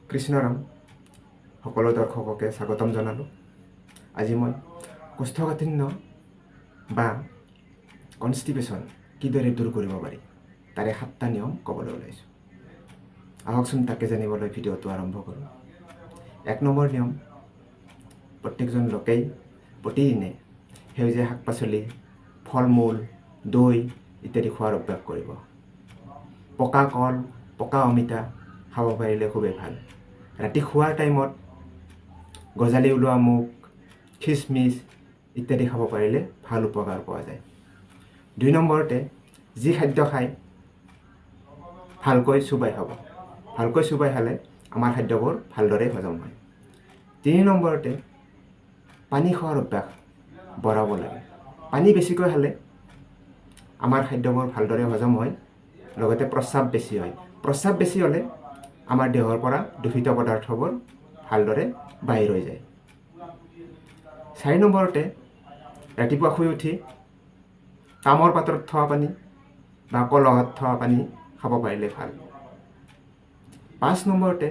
কৃষ্ণৰাম সকলো দৰ্শককে স্বাগতম জনালোঁ। আজি মই কোষ্ঠকাঠিন্য বা কনষ্টিপেশ্যন কিদৰে দূৰ কৰিব পাৰি তাৰে 7টা নিয়ম ক'বলৈ ওলাইছোঁ। আহকচোন তাকে জানিবলৈ ভিডিঅ'টো আৰম্ভ কৰোঁ। 1 নম্বৰ নিয়ম, প্ৰত্যেকজন লোকেই প্ৰতিদিনে সেউজীয়া শাক পাচলি, ফল মূল, দৈ ইত্যাদি খোৱাৰ অভ্যাস কৰিব। পকা কল, পকা অমিতা খাব পাৰিলে খুবেই ভাল। ৰাতি শোৱাৰ টাইমত গজালি ওলোৱা মুগ, খিচমিচ ইত্যাদি খাব পাৰিলে ভাল উপকাৰ পোৱা যায়। 2 নম্বৰতে, যি খাদ্য খাই ভালকৈ চোবাই খাব। ভালকৈ চোবাই খালে আমাৰ খাদ্যবোৰ ভালদৰে হজম হয়। 3 নম্বৰতে, পানী খোৱাৰ অভ্যাস বঢ়াব লাগে। পানী বেছিকৈ খালে আমাৰ খাদ্যবোৰ ভালদৰে হজম হয়, লগতে প্ৰস্ৰাৱ বেছি হয়। প্ৰস্ৰাৱ বেছি হ'লে আমাৰ দেহৰ পৰা দূষিত পদাৰ্থবোৰ ভালদৰে বাহিৰ হৈ যায়। 4 নম্বৰতে, ৰাতিপুৱা শুই উঠি তামৰ পাত্ৰত থোৱা পানী বা কলহত থোৱা পানী খাব পাৰিলে ভাল। 5 নম্বৰতে,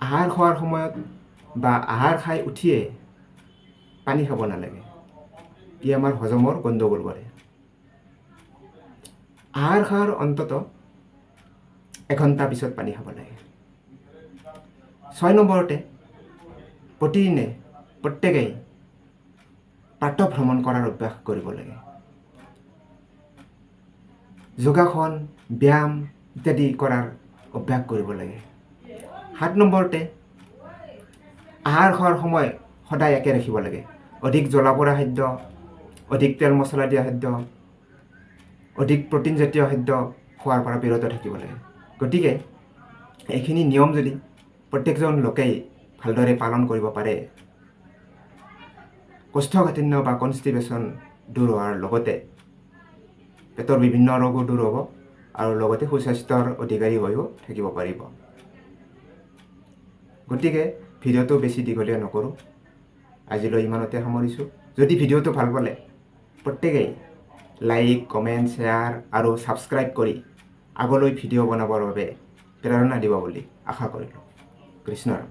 আহাৰ খোৱাৰ সময়ত বা আহাৰ খাই উঠিয়ে পানী খাব নালাগে। ই আমাৰ হজমৰ গণ্ডগোল কৰে। আহাৰ খোৱাৰ অন্ততঃ 1 ঘণ্টা পিছত পানী খাব লাগে। 6 নম্বৰতে, প্ৰতিদিনে প্ৰত্যেকেই প্ৰাতঃ ভ্ৰমণ কৰাৰ অভ্যাস কৰিব লাগে। যোগাসন, ব্যায়াম ইত্যাদি কৰাৰ অভ্যাস কৰিব লাগে। 7 নম্বৰতে, আহাৰ খোৱাৰ সময় সদায় একে ৰাখিব লাগে। অধিক জ্বলা পোৰা খাদ্য, অধিক তেল মছলা দিয়া খাদ্য, অধিক প্ৰটিনজাতীয় খাদ্য খোৱাৰ পৰা বিৰত থাকিব লাগে। গতিকে এইখিনি নিয়ম যদি প্ৰত্যেকজন লোকেই ভালদৰে পালন কৰিব পাৰে, কোষ্ঠকাঠিন্য বা কনষ্টিপেশ্যন দূৰ হোৱাৰ লগতে পেটৰ বিভিন্ন ৰোগো দূৰ হ'ব আৰু লগতে সুস্বাস্থ্যৰ অধিকাৰী হৈও থাকিব পাৰিব। গতিকে ভিডিঅ'টো বেছি দীঘলীয়া নকৰোঁ, আজিলৈ ইমানতে সামৰিছোঁ। যদি ভিডিঅ'টো ভাল পালে প্ৰত্যেকেই লাইক, কমেণ্ট, শ্বেয়াৰ আৰু ছাবস্ক্ৰাইব কৰি আগলৈ ভিডিঅ' বনাবৰ বাবে প্ৰেৰণা দিব বুলি আশা কৰিলোঁ। কৃষ্ণৰাম।